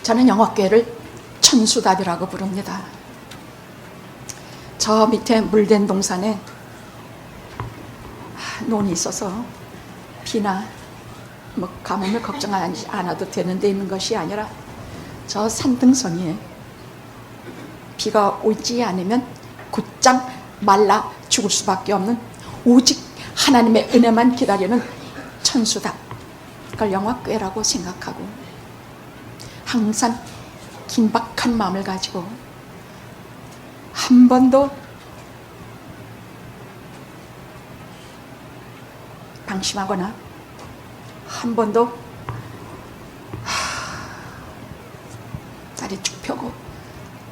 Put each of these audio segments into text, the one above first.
저는 영화교회를 천수답이라고 부릅니다. 저 밑에 물된 동산에 논이 있어서 비나 뭐 가뭄을 걱정하지 않아도 되는 데 있는 것이 아니라 저 산등성이에 비가 오지 않으면 곧장 말라 죽을 수밖에 없는 오직 하나님의 은혜만 기다리는 천수답, 그걸 영화교회라고 생각하고 항상 긴박한 마음을 가지고 한 번도 방심하거나 한 번도 다리 쭉 펴고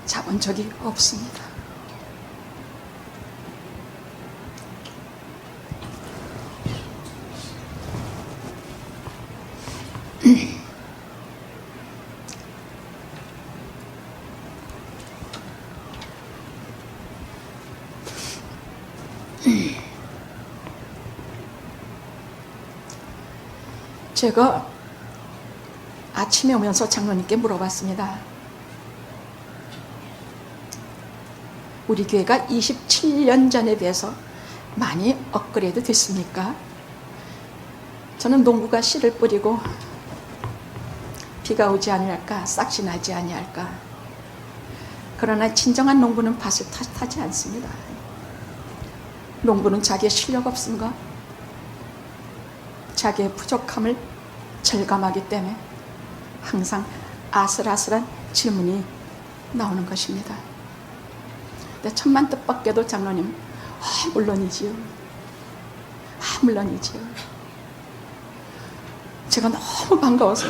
자본 적이 없습니다. 제가 아침에 오면서 장로님께 물어봤습니다. 우리 교회가 27년 전에 비해서 많이 업그레이드 됐습니까? 저는 농부가 씨를 뿌리고 비가 오지 않을까, 싹이 나지 아니할까. 그러나 진정한 농부는 밭을 탓하지 않습니다. 농부는 자기의 실력 없음과 자기의 부족함을 절감하기 때문에 항상 아슬아슬한 질문이 나오는 것입니다. 근데 천만 뜻밖에도 장로님, 물론이지요. 물론이지요. 제가 너무 반가워서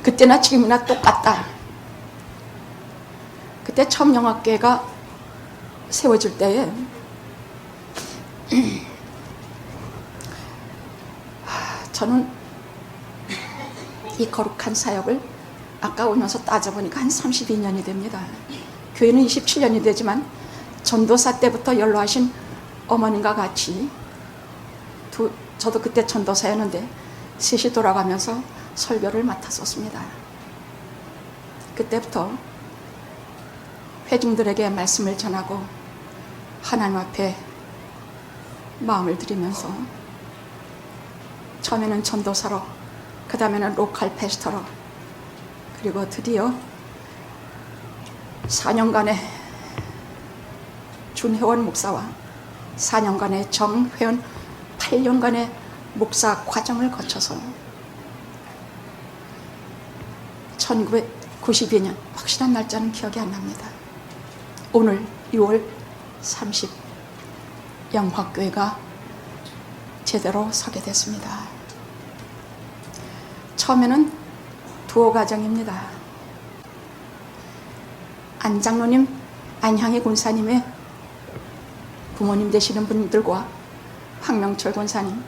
그때나 지금이나 똑같다. 그때 처음 영화교회가 세워질 때에 저는 이 거룩한 사역을 아까 오면서 따져보니까 한 32년이 됩니다. 교회는 27년이 되지만 전도사 때부터 연로하신 어머님과 같이 저도 그때 전도사였는데 셋이 돌아가면서 설교를 맡았었습니다. 그때부터 회중들에게 말씀을 전하고 하나님 앞에 마음을 드리면서 처음에는 전도사로, 그 다음에는 로컬 패스터로, 그리고 드디어 4년간의 준회원 목사와 4년간의 정회원 8년간의 목사 과정을 거쳐서 1992년, 확실한 날짜는 기억이 안 납니다. 오늘 6월 30 영화교회가 제대로 서게 됐습니다. 처음에는 두어 가정입니다. 안장로님, 안향희 권사님의 부모님 되시는 분들과 황명철 권사님,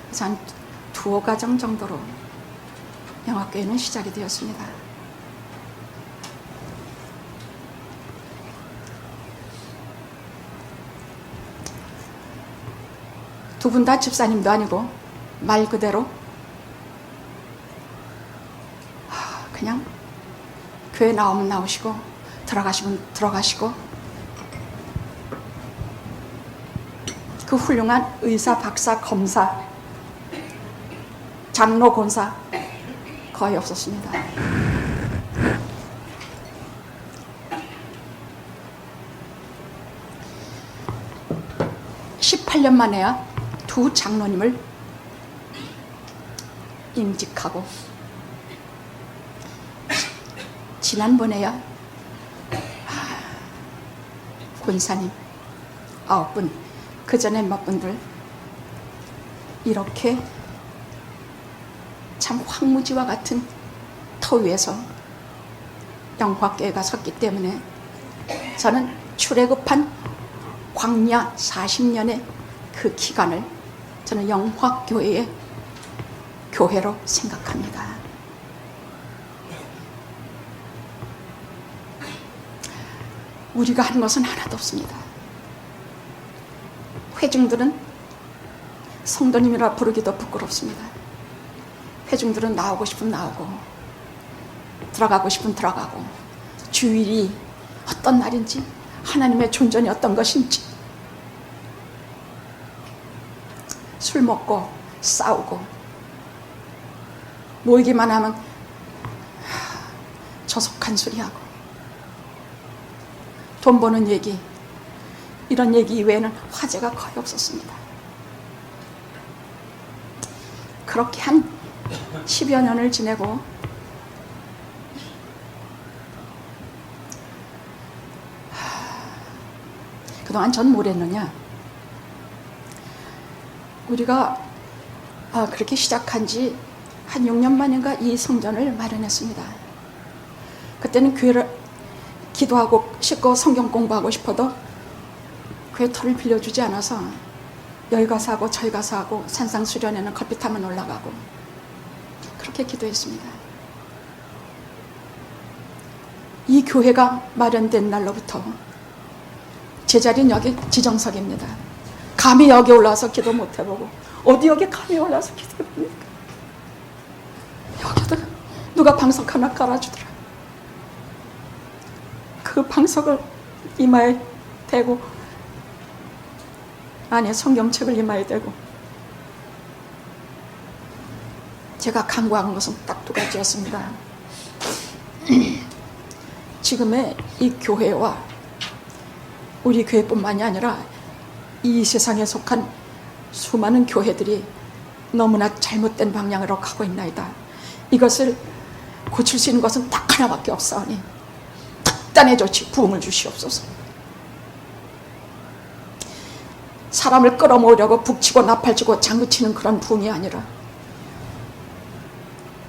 그래서 한 두어 가정 정도로 영화교회는 시작이 되었습니다. 두 분 다 집사님도 아니고 말 그대로 그냥 교회 나오면 나오시고 들어가시면 들어가시고 그 훌륭한 의사, 박사, 검사, 장로, 권사 거의 없었습니다. (18년) 만에야 두 장로님을 임직하고 지난번에야 권사님 9분, 그 전에 몇 분들 이렇게 참 황무지와 같은 터 위에서 영화교회가 섰기 때문에 저는 출애굽한 광야 40년의 그 기간을 저는 영화교회의 교회로 생각합니다. 우리가 하는 것은 하나도 없습니다. 회중들은 성도님이라 부르기도 부끄럽습니다. 회중들은 나오고 싶으면 나오고 들어가고 싶으면 들어가고, 주일이 어떤 날인지, 하나님의 존재는 어떤 것인지, 술 먹고 싸우고 모이기만 하면 저속한 소리하고 돈 버는 얘기, 이런 얘기 이외에는 화제가 거의 없었습니다. 그렇게 한 10여 년을 지내고 그동안 전 뭘 했느냐, 우리가 그렇게 시작한 지 한 6년 만인가 이 성전을 마련했습니다. 그때는 교회를 기도하고 싶고 성경 공부하고 싶어도 교회 터를 빌려주지 않아서 여기 가서 하고 저기 가서 하고, 산상 수련회는 걸핏하면 올라가고 그렇게 기도했습니다. 이 교회가 마련된 날로부터 제 자리는 여기 지정석입니다. 감히 여기 올라와서 기도 못 해보고 어디 여기 감히 올라와서 기도해봅니까? 여기도 누가 방석 하나 깔아주더라. 그 방석을 이마에 대고 안에 성경책을 이마에 대고 제가 간구한 것은 딱 두 가지였습니다. 지금의 이 교회와 우리 교회뿐만이 아니라 이 세상에 속한 수많은 교회들이 너무나 잘못된 방향으로 가고 있나이다. 이것을 고칠 수 있는 것은 딱 하나밖에 없사오니 특단의 조치, 부흥을 주시옵소서. 사람을 끌어모으려고 북치고 나팔치고 장구치는 그런 부흥이 아니라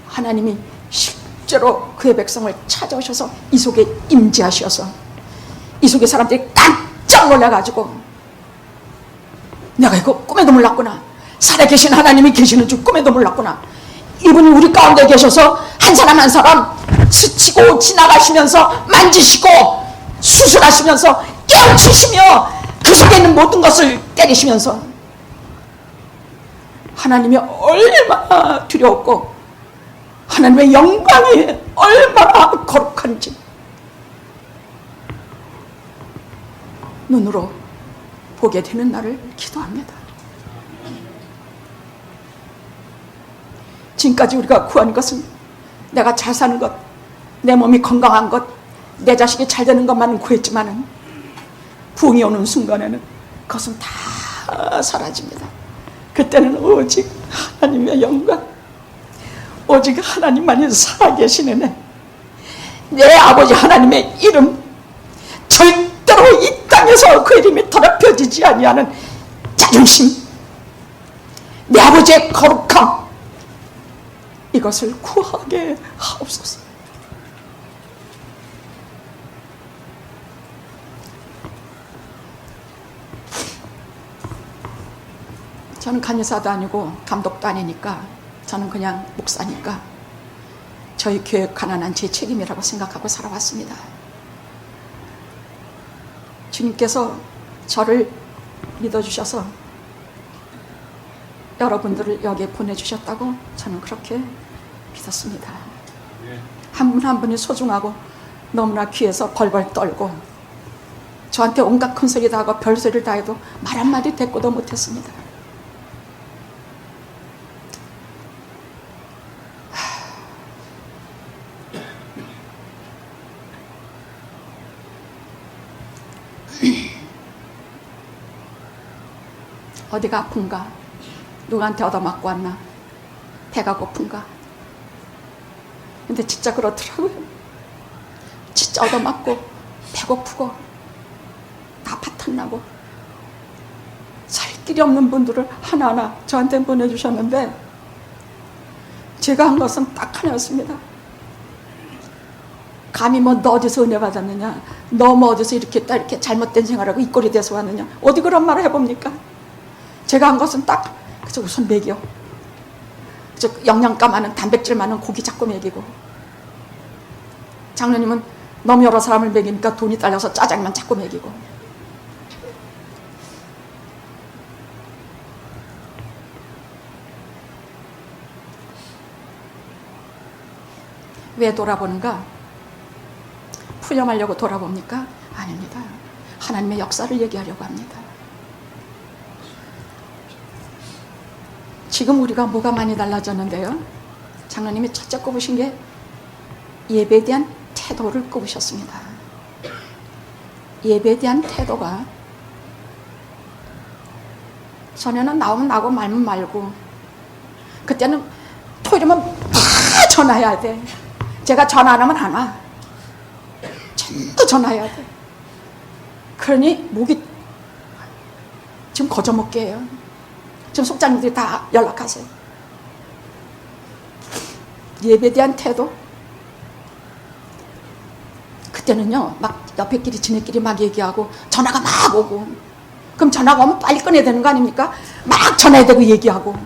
하나님이 실제로 그의 백성을 찾아오셔서 이 속에 임재하셔서 이 속에 사람들이 깜짝 놀라가지고 내가 이거 꿈에도 몰랐구나, 살아계신 하나님이 계시는 줄 꿈에도 몰랐구나, 이분이 우리 가운데 계셔서 한 사람 한 사람 스치고 지나가시면서 만지시고 수술하시면서 깨우치시며 그 속에 있는 모든 것을 때리시면서 하나님이 얼마나 두려웠고 하나님의 영광이 얼마나 거룩한지 눈으로 보게 되는 날을 기도합니다. 지금까지 우리가 구한 것은 내가 잘 사는 것, 내 몸이 건강한 것, 내 자식이 잘 되는 것만은 구했지만은 부흥이 오는 순간에는 그것은 다 사라집니다. 그때는 오직 하나님의 영광, 오직 하나님만이 살아계시는 애, 내 아버지 하나님의 이름, 절대로 이 땅에서 그 이름이 더럽혀지지 아니하는 자존심, 내 아버지의 거룩함, 이것을 구하게 하옵소서. 저는 간여사도 아니고 감독도 아니니까, 저는 그냥 목사니까 저희 교회 가난한 제 책임이라고 생각하고 살아왔습니다. 주님께서 저를 믿어주셔서 여러분들을 여기에 보내주셨다고 저는 그렇게 믿었습니다. 한 분 한 분이 소중하고 너무나 귀해서 벌벌 떨고 저한테 온갖 큰소리 다 하고 별소리를 다 해도 말 한마디 대꾸도 못했습니다. 어디가 아픈가? 누구한테 얻어맞고 왔나? 배가 고픈가? 근데 진짜 그렇더라고요. 진짜 얻어맞고 배고프고 다 파탄나고 살 길이 없는 분들을 하나하나 저한테 보내주셨는데 제가 한 것은 딱 하나였습니다. 감히 뭐 너 어디서 은혜 받았느냐, 너 뭐 어디서 이렇게 잘못된 생활하고 이 꼴이 돼서 왔느냐, 어디 그런 말을 해봅니까? 제가 한 것은 딱 그저 우선 먹여, 그저 영양가 많은 단백질 많은 고기 자꾸 먹이고, 장로님은 너무 여러 사람을 먹이니까 돈이 딸려서 짜장면 자꾸 먹이고, 왜 돌아보는가? 푸념하려고 돌아봅니까? 아닙니다. 하나님의 역사를 얘기하려고 합니다. 지금 우리가 뭐가 많이 달라졌는데요. 장로님이 첫째 꼽으신 게 예배에 대한 태도를 꼽으셨습니다. 예배에 대한 태도가 전에는 나오면 나고 말면 말고, 그때는 토요일이면 다 전화해야 돼. 제가 전화 안 하면 안 와. 전부 전화해야 돼. 그러니 목이 지금 거저먹게 해요. 지금 속장님들이 다 연락하세요. 예배에 대한 태도? 그때는요, 막 옆에끼리 지네끼리 막 얘기하고 전화가 막 오고, 그럼 전화가 오면 빨리 꺼내야 되는 거 아닙니까? 막 전화해야 되고 얘기하고.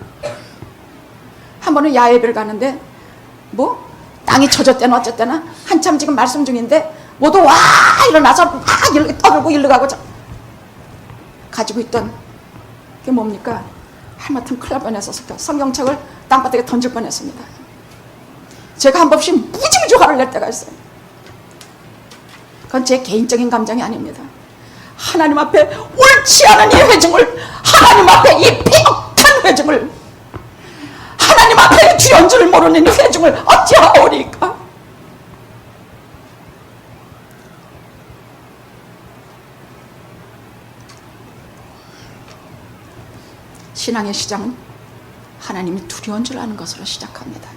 한 번은 야외를 가는데 뭐 땅이 젖었대나 어쨌대나 한참 지금 말씀 중인데 모두 와 일어나서 막 떠들고 일로 가고 가지고 있던 게 뭡니까? 하마터면 큰일 날 뻔해서 성경책을 땅바닥에 던질 뻔했습니다. 제가 한 번씩 무지무지 화를 낼 때가 있어요. 그건 제 개인적인 감정이 아닙니다. 하나님 앞에 옳지 않은 이 회중을, 하나님 앞에 이 폐역한 회중을, 하나님 앞에 주연 줄 모르는 이 회중을 어찌하오리까? 신앙의 시작은 하나님이 두려운 줄 아는 것으로 시작합니다.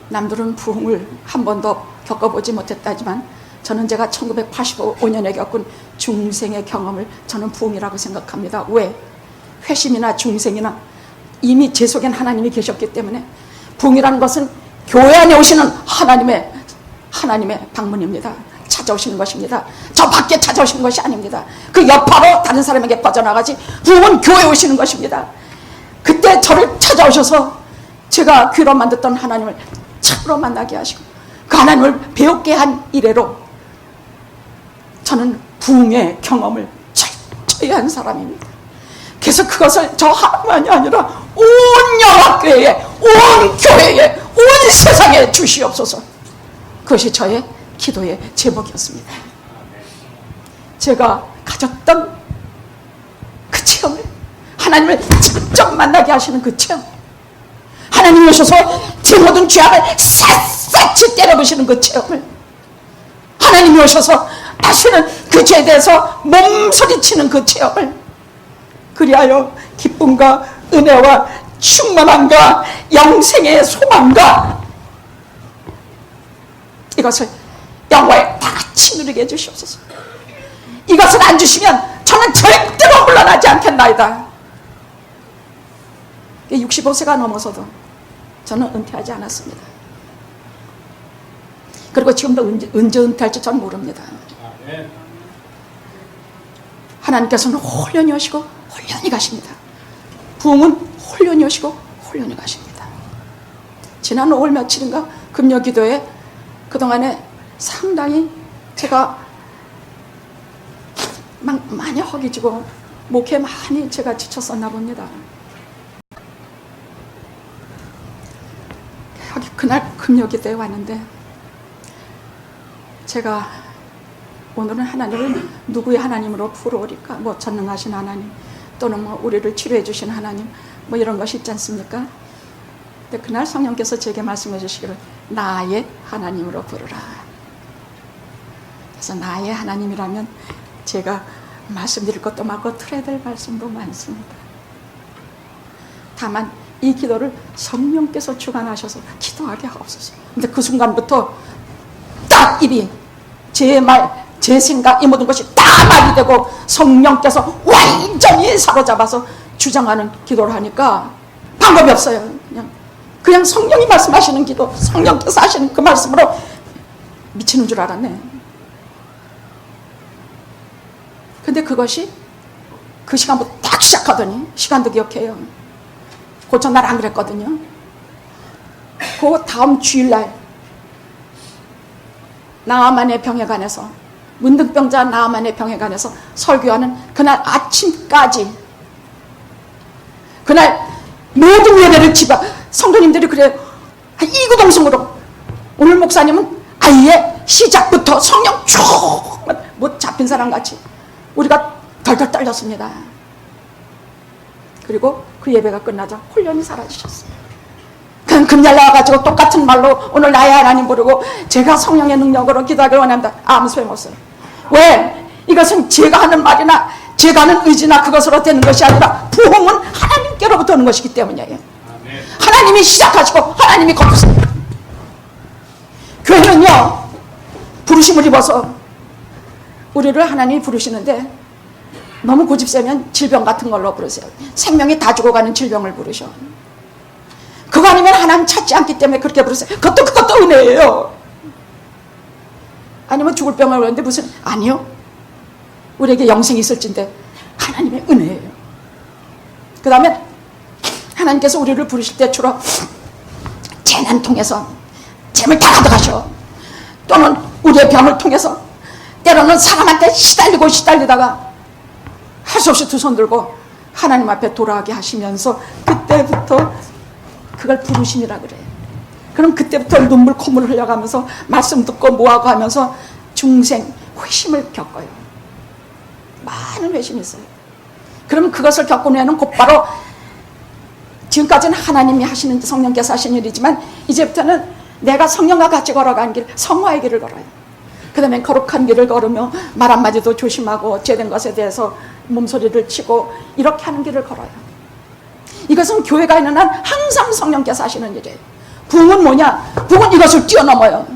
남들은 부흥을 한 번도 겪어보지 못했다지만 저는 제가 1985년에 겪은 중생의 경험을 저는 부흥이라고 생각합니다. 왜? 회심이나 중생이나 이미 제 속엔 하나님이 계셨기 때문에 부흥이라는 것은 교회 안에 오시는 하나님의 방문입니다. 찾아오시는 것입니다. 저 밖에 찾아오시는 것이 아닙니다. 그 여파로 다른 사람에게 퍼져나가지 부흥은 교회에 오시는 것입니다. 그때 저를 찾아오셔서 제가 귀로만 듣던 하나님을 참으로 만나게 하시고 그 하나님을 배우게 한 이래로 저는 부흥의 경험을 철저히 한 사람입니다. 그래서 그것을 저 하나만이 아니라 온 영화교회에, 온 교회에, 온 세상에 주시옵소서. 그것이 저의 기도의 제목이었습니다. 제가 가졌던 그 체험을, 하나님을 직접 만나게 하시는 그 체험, 하나님이 오셔서 제 모든 죄악을 샅샅이 때려부시는 그 체험을, 하나님이 오셔서 다시는 그 죄에 대해서 몸서리치는 그 체험을, 그리하여 기쁨과 은혜와 충만함과 영생의 소망과 이것을 영화에 다 같이 누리게 해주시옵소서. 이것을 안 주시면 저는 절대로 물러나지 않겠나이다. 65세가 넘어서도 저는 은퇴하지 않았습니다. 그리고 지금도 언제 은퇴할지 저는 모릅니다. 하나님께서는 홀연히 오시고 홀연히 가십니다. 부흥은 홀연히 오시고 홀연히 가십니다. 지난 5월 며칠인가 금요기도에 그동안에 상당히 제가 많이 허기지고 목에 많이 제가 지쳤었나 봅니다. 여기 그날 금요기도에 왔는데 제가 오늘은 하나님을 누구의 하나님으로 부르오리까? 뭐 전능하신 하나님 또는 뭐 우리를 치료해 주신 하나님 뭐 이런 것이 있지 않습니까? 근데 그날 성령께서 제게 말씀해 주시기를 나의 하나님으로 부르라. 그래서 나의 하나님이라면 제가 말씀드릴 것도 많고 틀어야 될 말씀도 많습니다. 다만 이 기도를 성령께서 주관하셔서 기도하게 하옵소서. 근데 그 순간부터 딱 입이 제 말, 제 생각 이 모든 것이 다 말이 되고 성령께서 완전히 사로잡아서 주장하는 기도를 하니까 방법이 없어요. 그냥 성령이 말씀하시는 기도, 성령께서 하시는 그 말씀으로 미치는 줄 알았네. 근데 그것이 그 시간부터 딱 시작하더니, 시간도 기억해요. 그 전날 안 그랬거든요. 그 다음 주일날 나아만의 병회관에서, 문득병자 나아만의 병회관에서 설교하는 그날 아침까지, 그날 모든 예배를 성도님들이 그래요. 이구동성으로. 오늘 목사님은 아예 시작부터 성령 쭉 뭐 잡힌 사람 같이 우리가 덜덜 떨렸습니다. 그리고 그 예배가 끝나자 홀연히 사라지셨어요. 그냥 금날 나와가지고 똑같은 말로 오늘 나의 하나님 부르고 제가 성령의 능력으로 기도하기를 원한다. 아무 소용없어요. 왜? 이것은 제가 하는 말이나 제가 하는 의지나 그것으로 되는 것이 아니라 부흥은 하나님께로부터 오는 것이기 때문이에요. 하나님이 시작하시고 하나님이 거두세요. 교회는요, 부르심을 입어서 우리를 하나님이 부르시는데 너무 고집세면 질병 같은 걸로 부르세요. 생명이 다 죽어가는 질병을 부르셔. 그거 아니면 하나님 찾지 않기 때문에 그렇게 부르세요. 그것도 은혜예요. 아니면 죽을 병을 그러는데 무슨, 아니요, 우리에게 영생이 있을진데 하나님의 은혜예요. 그 다음에 하나님께서 우리를 부르실 때 주로 재난 통해서 재물 다 가져가셔. 또는 우리의 병을 통해서 때로는 사람한테 시달리다가 할 수 없이 두 손 들고 하나님 앞에 돌아가게 하시면서 그때부터 그걸 부르심이라 그래요. 그럼 그때부터 눈물 콧물을 흘려가면서 말씀 듣고 뭐하고 하면서 중생 회심을 겪어요. 많은 회심이 있어요. 그러면 그것을 겪고 나면 곧바로 지금까지는 하나님이 하시는 성령께서 하신 일이지만 이제부터는 내가 성령과 같이 걸어간 길, 성화의 길을 걸어요. 그 다음에 거룩한 길을 걸으며 말 한마디도 조심하고 죄된 것에 대해서 몸소리를 치고 이렇게 하는 길을 걸어요. 이것은 교회가 있는 한 항상 성령께서 하시는 일이에요. 부흥은 뭐냐? 부흥은 이것을 뛰어넘어요.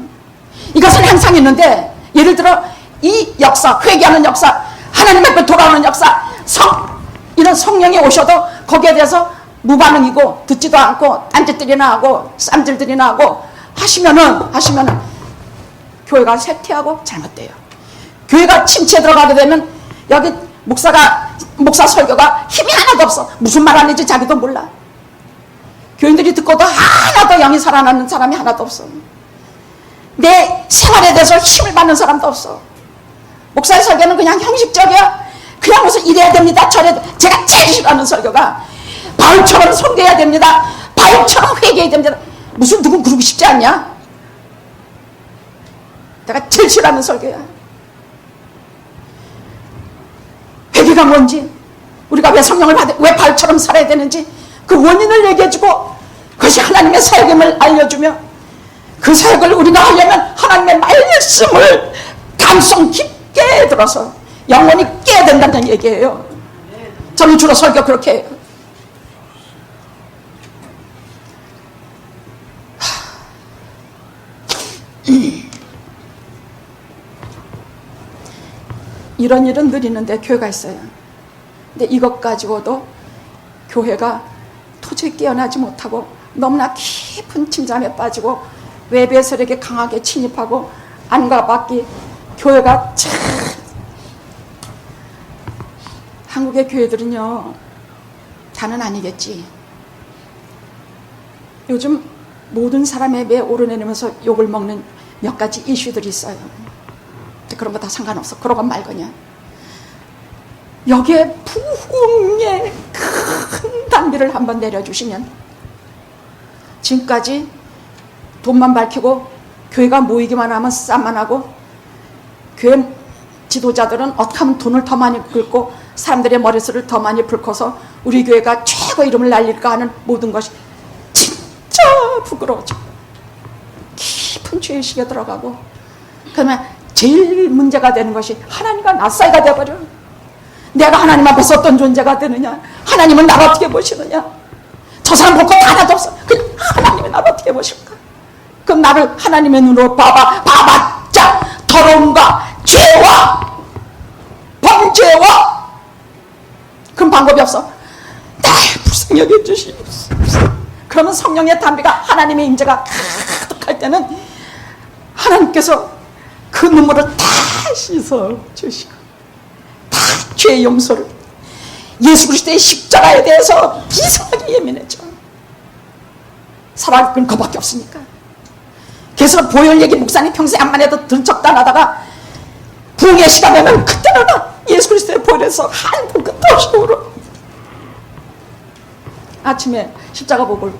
이것은 항상 있는데, 예를 들어 이 역사, 회개하는 역사, 하나님 앞에 돌아오는 역사, 이런 성령이 오셔도 거기에 대해서 무반응이고 듣지도 않고 딴짓들이나 하고 쌈질들이나 하고 하시면은 교회가 쇠퇴하고 잘못돼요. 교회가 침체에 들어가게 되면 여기 목사 설교가 힘이 하나도 없어. 무슨 말 하는지 자기도 몰라. 교인들이 듣고도 하나도 영이 살아나는 사람이 하나도 없어. 내 생활에 대해서 힘을 받는 사람도 없어. 목사의 설교는 그냥 형식적이야. 그냥 무슨 이래야 됩니다, 저래야 됩니다. 제가 제일 싫어하는 설교가 바울처럼 섬겨야 됩니다, 바울처럼 회개해야 됩니다. 무슨 누군 그러고 싶지 않냐? 내가 제일 싫어하는 설교야. 회개가 뭔지, 우리가 왜 성령을 왜 바울처럼 살아야 되는지 그 원인을 얘기해주고 그것이 하나님의 사역임을 알려주며 그 사역을 우리가 하려면 하나님의 말씀을 감성 깊게 들어서 영원히 깨야 된다는 얘기예요. 저는 주로 설교 그렇게 해요. 이런 일은 늘 있는데 교회가 있어요. 근데 이것 가지고도 교회가 도저히 깨어나지 못하고 너무나 깊은 침잠에 빠지고 외부의 세력에 강하게 침입하고 안과 밖이 교회가 참, 한국의 교회들은요, 다는 아니겠지. 요즘 모든 사람의 배 오르내리면서 욕을 먹는 몇 가지 이슈들이 있어요. 그런 거 다 상관없어. 그러건 말거냐. 여기에 부흥의 큰 단비를 한번 내려주시면, 지금까지 돈만 밝히고 교회가 모이기만 하면 쌈만 하고 교회 지도자들은 어떻게 하면 돈을 더 많이 긁고 사람들의 머릿수를 더 많이 붉혀서 우리 교회가 최고 이름을 날릴까 하는 모든 것이 진짜 부끄러워져. 깊은 죄의식에 들어가고, 그러면 제일 문제가 되는 것이 하나님과 나 사이가 되어버려. 내가 하나님 앞에서 어떤 존재가 되느냐, 하나님은 나를 어떻게 보시느냐, 저 사람 볼 것 하나도 없어. 그냥 하나님이 나를 어떻게 보실까. 그럼 나를 하나님의 눈으로 봐봤자 더러움과 죄와 범죄와, 그럼 방법이 없어. 날 불쌍히 여겨주시옵소서. 그러면 성령의 담비가, 하나님의 임재가 가득할 때는 하나님께서 그 눈물을 다 씻어 주시고 다 죄의 용서를, 예수 그리스도의 십자가에 대해서 비상하게 예민해져. 살아갈 건 그밖에 없으니까. 그래서 보혈 얘기 목사님 평생 안만 해도 들쩍다 나다가 부흥의 시간 되면 그때는 예수 그리스도의 보혈에서 한번 끝도 없이 울어. 아침에 십자가 보고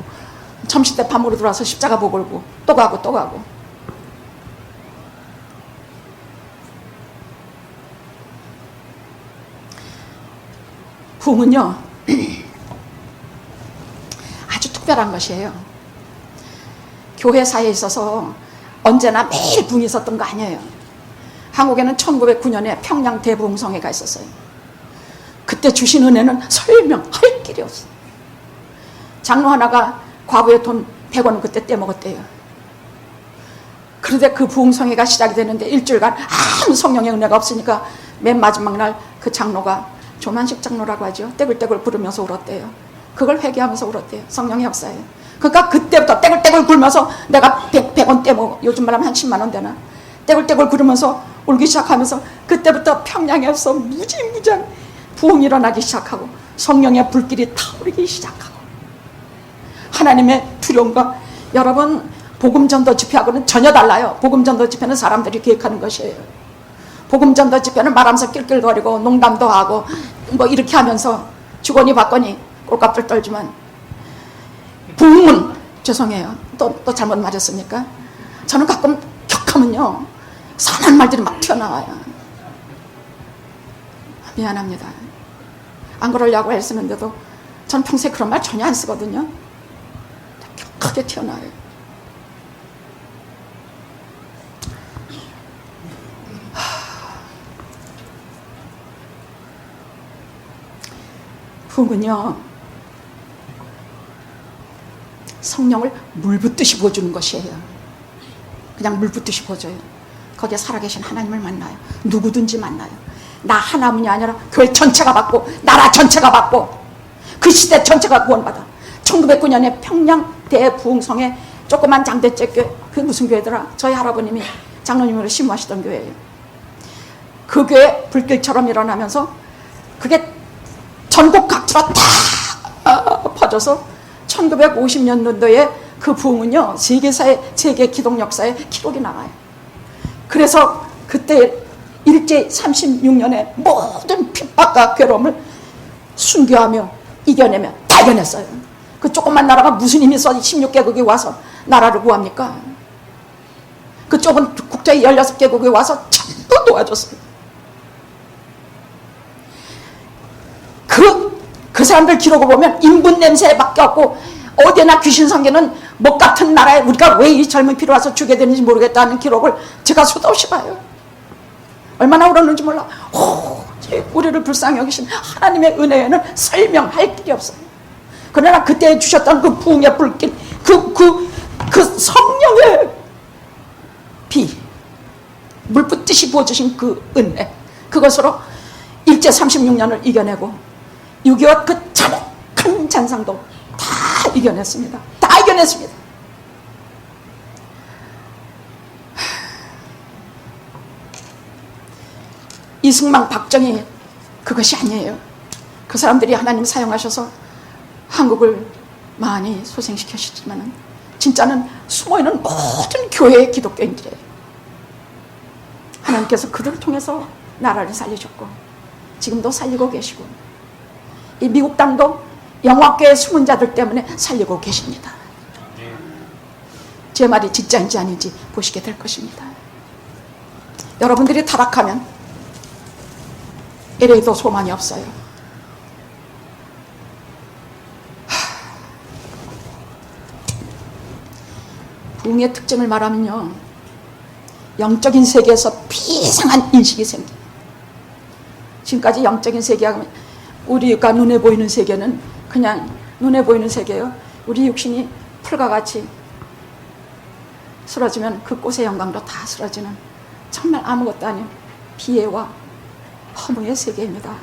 점심때 밤으로 들어와서 십자가 보고 울고 또 가고 또 가고. 부흥은요 아주 특별한 것이에요. 교회사에 있어서 언제나 매일 부흥이 있었던 거 아니에요. 한국에는 1909년에 평양 대부흥성회가 있었어요. 그때 주신 은혜는 설명할 길이 없어요. 장로 하나가 과부의 돈 100원은 그때 떼먹었대요. 그런데 그 부흥성회가 시작이 되는데 일주일간 아무 성령의 은혜가 없으니까 맨 마지막 날 그 장로가, 조만식 장로라고 하죠, 떼굴떼굴 부르면서 울었대요. 그걸 회개하면서 울었대요. 성령의 역사예요. 그러니까 그때부터 떼굴떼굴 굴면서 내가 100원 떼먹어, 요즘 말하면 한 10만 원 되나, 떼굴떼굴 굴으면서 울기 시작하면서 그때부터 평양에서 무지무지한 부흥이 일어나기 시작하고 성령의 불길이 타오르기 시작하고 하나님의 두려움과, 여러분 복음전도 집회하고는 전혀 달라요. 복음전도 집회는 사람들이 기획하는 것이에요. 복음전도 집회는 말하면서 낄낄거리고 농담도 하고 뭐 이렇게 하면서 주거니 받거니 꼴값들 떨지만, 부흥은, 죄송해요, 또 잘못 말했습니까? 저는 가끔 격하면요 선한 말들이 막 튀어나와요. 미안합니다. 안 그러려고 애쓰는데도 저는 평소에 그런 말 전혀 안 쓰거든요. 격하게 튀어나와요. 부흥은요 성령을 물 붓듯이 부어주는 것이에요. 그냥 물 붓듯이 부어줘요. 거기에 살아계신 하나님을 만나요. 누구든지 만나요. 나 하나만이 아니라 교회 전체가 받고 나라 전체가 받고 그 시대 전체가 구원받아. 1909년에 평양 대부흥성에 조그만 장대째 교회, 그 무슨 교회더라, 저희 할아버님이 장로님으로 심무하시던 교회예요. 그 교회 불길처럼 일어나면서 그게 전국 각지로 다 퍼져서 1950년도에 그 부흥은요 세계 기독 역사에 기록이 나와요. 그래서 그때 일제 36년에 모든 핍박과 괴로움을 순교하며 이겨내며 다 이겨냈어요. 그 조그만 나라가 무슨 힘이 있어 16개국이 와서 나라를 구합니까? 그 좁은 국제 16개국이 와서 전부 도와줬어요. 그 사람들 기록을 보면 인분 냄새밖에 없고, 어디나 귀신 섬기는 목 같은 나라에 우리가 왜 이 젊은 피로 와서 죽게 되는지 모르겠다는 기록을 제가 수도 없이 봐요. 얼마나 울었는지 몰라. 우리를 불쌍히 여기신 하나님의 은혜에는 설명할 길이 없어요. 그러나 그때 주셨던 그 부흥의 불길, 그 성령의 비, 물 붓듯이 부어주신 그 은혜, 그것으로 일제 36년을 이겨내고 6.25 그 잔혹한 잔상도 다 이겨냈습니다. 다 이겨냈습니다. 이승만, 박정희 그것이 아니에요. 그 사람들이 하나님 사용하셔서 한국을 많이 소생시키시지만 진짜는 숨어있는 모든 교회의 기독교인들이에요. 하나님께서 그들을 통해서 나라를 살리셨고 지금도 살리고 계시고, 이 미국 땅도 영화교회 숨은 자들 때문에 살리고 계십니다. 제 말이 진짜인지 아닌지 보시게 될 것입니다. 여러분들이 타락하면 LA도 소망이 없어요. 부흥의 특징을 말하면요, 영적인 세계에서 비상한 인식이 생겨요. 지금까지 영적인 세계하면 우리가 눈에 보이는 세계는 그냥 눈에 보이는 세계예요. 우리 육신이 풀과 같이 쓰러지면 그 꽃의 영광도 다 쓰러지는 정말 아무것도 아닌 비애와 허무의 세계입니다.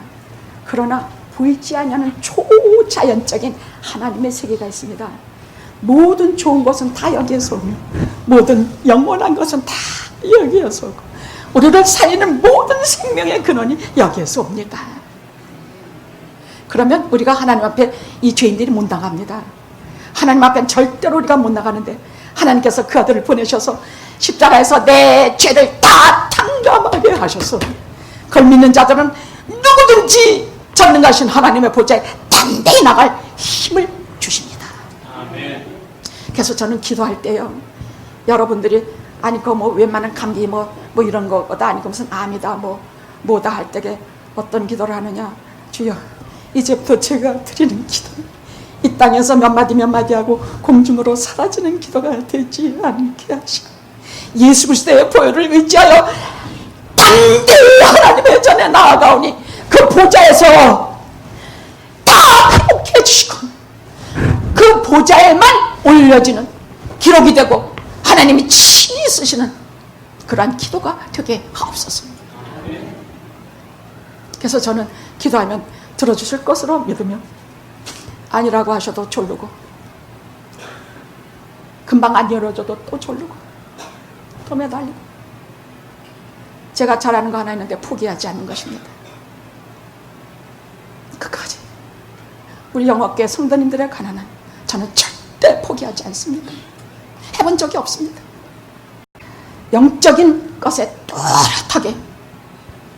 그러나 보이지 않는 초자연적인 하나님의 세계가 있습니다. 모든 좋은 것은 다 여기에서 오며 모든 영원한 것은 다 여기에서 오고 우리를 살리는 모든 생명의 근원이 여기에서 옵니다. 그러면 우리가 하나님 앞에 이 죄인들이 못 나갑니다. 하나님 앞엔 절대로 우리가 못 나가는데 하나님께서 그 아들을 보내셔서 십자가에서 내 죄를 다 탕감하게 하셔서 그걸 믿는 자들은 누구든지 전능하신 하나님의 보좌에 담대히 나갈 힘을 주십니다. 아멘. 그래서 저는 기도할 때요, 여러분들이 아니 그 뭐 웬만한 감기 뭐 이런 거다 아니고 무슨 암이다 뭐다 할 때에 어떤 기도를 하느냐. 주여, 이제부터 제가 드리는 기도, 이 땅에서 몇 마디 하고 공중으로 사라지는 기도가 되지 않게 하시고, 예수 그리스도의 보혈을 의지하여 담대히 하나님의 전에 나아가오니 그 보좌에서 다 회복해 주시고 그 보좌에만 올려지는 기록이 되고 하나님이 친히 쓰시는 그러한 기도가 되게 하옵소서. 그래서 저는 기도하면 들어주실 것으로 믿으며, 아니라고 하셔도 졸르고, 금방 안 열어줘도 또 졸르고 또 매달리고, 제가 잘하는 거 하나 있는데 포기하지 않는 것입니다. 끝까지 우리 영업계 성도님들의 가난은 저는 절대 포기하지 않습니다. 해본 적이 없습니다. 영적인 것에 또렷하게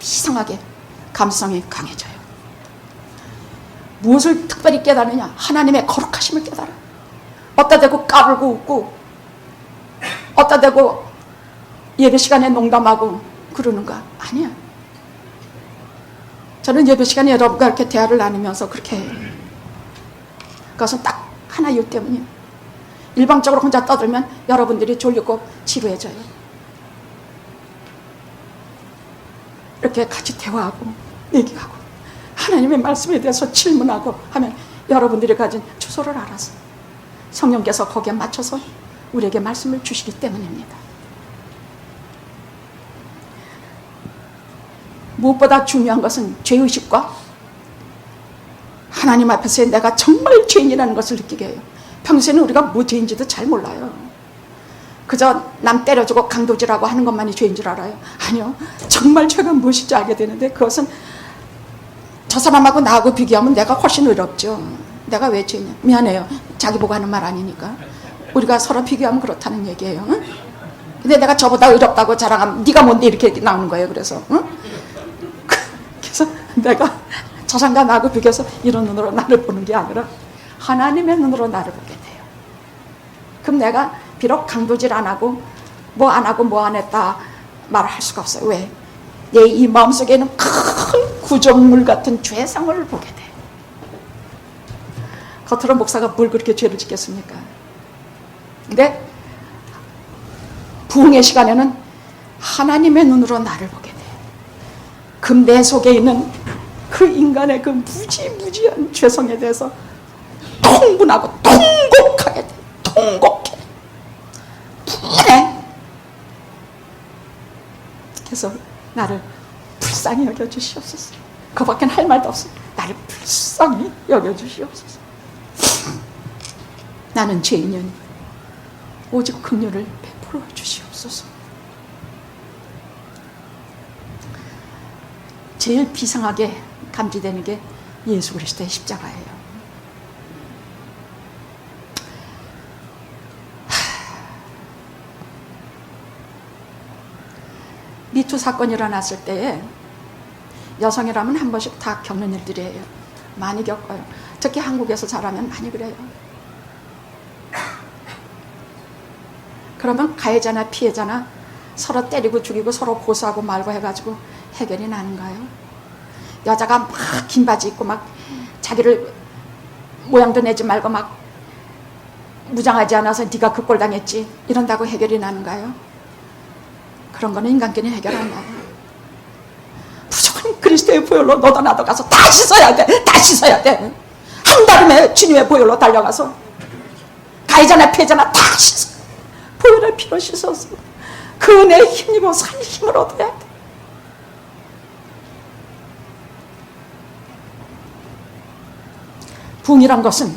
이상하게 감성이 강해져요. 무엇을 특별히 깨달으냐? 하나님의 거룩하심을 깨달아. 어디다 대고 까불고 웃고, 어디다 대고 예배 시간에 농담하고 그러는가? 아니야. 저는 예배 시간에 여러분과 이렇게 대화를 나누면서 그렇게 해요. 그것은 딱 하나 이유 때문이에요. 일방적으로 혼자 떠들면 여러분들이 졸리고 지루해져요. 이렇게 같이 대화하고 얘기하고 하나님의 말씀에 대해서 질문하고 하면 여러분들이 가진 주소를 알아서 성령께서 거기에 맞춰서 우리에게 말씀을 주시기 때문입니다. 무엇보다 중요한 것은 죄의식과 하나님 앞에서 내가 정말 죄인이라는 것을 느끼게 해요. 평소에는 우리가 뭐 죄인지도 잘 몰라요. 그저 남 때려주고 강도질하고 하는 것만이 죄인 줄 알아요. 아니요, 정말 죄가 무엇인지 알게 되는데, 그것은 저 사람하고 나하고 비교하면 내가 훨씬 의롭죠. 내가 왜 죄냐? 미안해요, 자기 보고 하는 말 아니니까. 우리가 서로 비교하면 그렇다는 얘기예요. 응? 근데 내가 저보다 의롭다고 자랑하면 네가 뭔데 이렇게 나오는 거예요. 그래서 응? 그래서 내가 저 사람과 나하고 비교해서 이런 눈으로 나를 보는 게 아니라 하나님의 눈으로 나를 보게 돼요. 그럼 내가 비록 강도질 안 하고 뭐 안 했다 말을 할 수가 없어요. 왜? 내 이 마음속에는 큰 구정물 같은 죄상을 보게 돼. 겉으로 목사가 뭘 그렇게 죄를 짓겠습니까? 근데 부흥의 시간에는 하나님의 눈으로 나를 보게 돼. 그럼 내 속에 있는 그 인간의 그 무지무지한 죄성에 대해서 통분하고 통곡하게 돼. 통곡해. 분해. 그래서 나를 불쌍히 여겨주시옵소서. 그밖에 할 말도 없어. 나를 불쌍히 여겨주시옵소서. 나는 죄인이니 오직 긍휼을 베풀어 주시옵소서. 제일 비상하게 감지되는 게 예수 그리스도의 십자가예요. 미투 사건이 일어났을 때에 여성이라면 한 번씩 다 겪는 일들이에요. 많이 겪어요. 특히 한국에서 자라면 많이 그래요. 그러면 가해자나 피해자나 서로 때리고 죽이고 서로 고소하고 말고 해가지고 해결이 나는가요? 여자가 막 긴 바지 입고 막 자기를 모양도 내지 말고 막 무장하지 않아서 네가 그 꼴 당했지 이런다고 해결이 나는가요? 그런 거는 인간끼리 해결 안 나요. 무조건 그리스도의 보혈로 너도 나도 가서 다 씻어야 돼. 다 씻어야 돼. 한달음에 주님의 보혈로 달려가서 가해자나 피해자나 다 씻어. 보혈의 피로 씻어서 그 은혜에 힘입어 살 힘을 얻어야 돼. 부흥이란 것은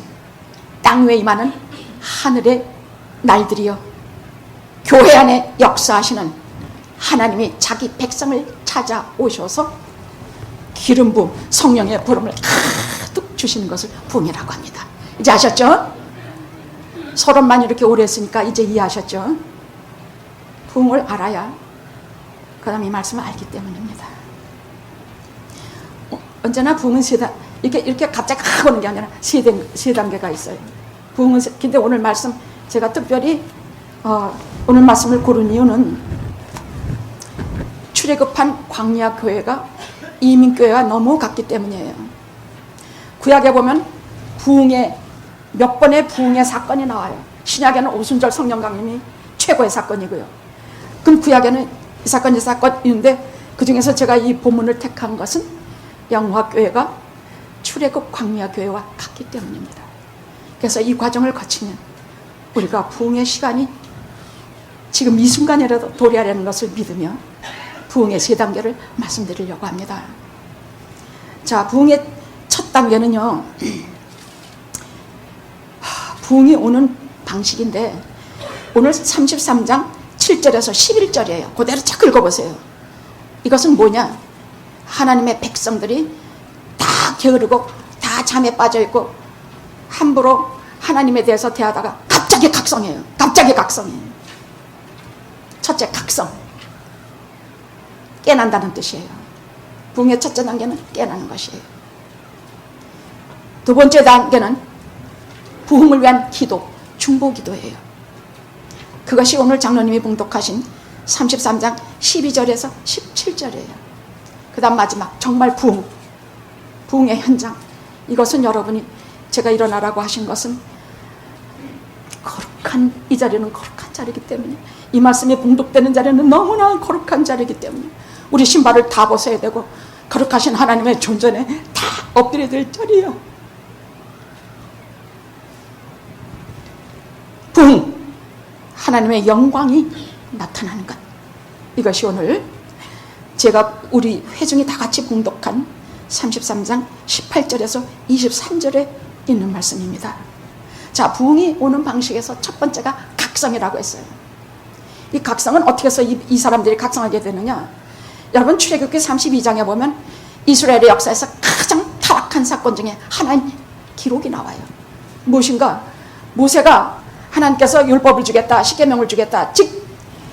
땅 위에 임하는 하늘의 날들이요, 교회 안에 역사하시는 하나님이 자기 백성을 찾아오셔서 기름 부음, 성령의 부름을 가득 주시는 것을 부흥이라고 합니다. 이제 아셨죠? 서론만 이렇게 오래 했으니까 이제 이해하셨죠? 부흥을 알아야 그 다음 이 말씀을 알기 때문입니다. 언제나 부흥은 이렇게 갑자기 확 오는 게 아니라 세 단계가 있어요. 부흥은 근데 오늘 말씀 제가 특별히 오늘 말씀을 고른 이유는 출애굽한 광야 교회가 이민교회와 너무 같기 때문이에요. 구약에 보면 부흥의 몇 번의 부흥의 사건이 나와요. 신약에는 오순절 성령 강림이 최고의 사건이고요. 그럼 구약에는 이 사건이 사건인데 그 중에서 제가 이 본문을 택한 것은 영화교회가 출애굽 광야교회와 같기 때문입니다. 그래서 이 과정을 거치면 우리가 부흥의 시간이 지금 이 순간이라도 도래하려는 것을 믿으며 부흥의 세 단계를 말씀드리려고 합니다. 자, 부흥의 첫 단계는요, 부흥이 오는 방식인데 오늘 33장 7절에서 11절이에요. 그대로 쫙 읽어보세요. 이것은 뭐냐? 하나님의 백성들이 다 게으르고 다 잠에 빠져있고 함부로 하나님에 대해서 대하다가 갑자기 각성해요. 갑자기 각성해요. 첫째, 각성. 깨난다는 뜻이에요. 부흥의 첫째 단계는 깨나는 것이에요. 두 번째 단계는 부흥을 위한 기도, 중보기도예요. 그것이 오늘 장로님이 봉독하신 33장 12절에서 17절이에요. 그 다음 마지막 정말 부흥의 현장. 이것은 여러분이 제가 일어나라고 하신 것은 거룩한, 이 자리는 거룩한 자리이기 때문에, 이 말씀이 봉독되는 자리는 너무나 거룩한 자리이기 때문에 우리 신발을 다 벗어야 되고 거룩하신 하나님의 존전에 다 엎드려야 될 자리예요. 부흥, 하나님의 영광이 나타나는 것. 이것이 오늘 제가 우리 회중이 다 같이 봉독한 33장 18절에서 23절에 있는 말씀입니다. 자, 부흥이 오는 방식에서 첫 번째가 각성이라고 했어요. 이 각성은 어떻게 해서 이 사람들이 각성하게 되느냐? 여러분 출애굽기 32장에 보면 이스라엘의 역사에서 가장 타락한 사건 중에 하나의 기록이 나와요. 무엇인가? 모세가 하나님께서 율법을 주겠다, 십계명을 주겠다. 즉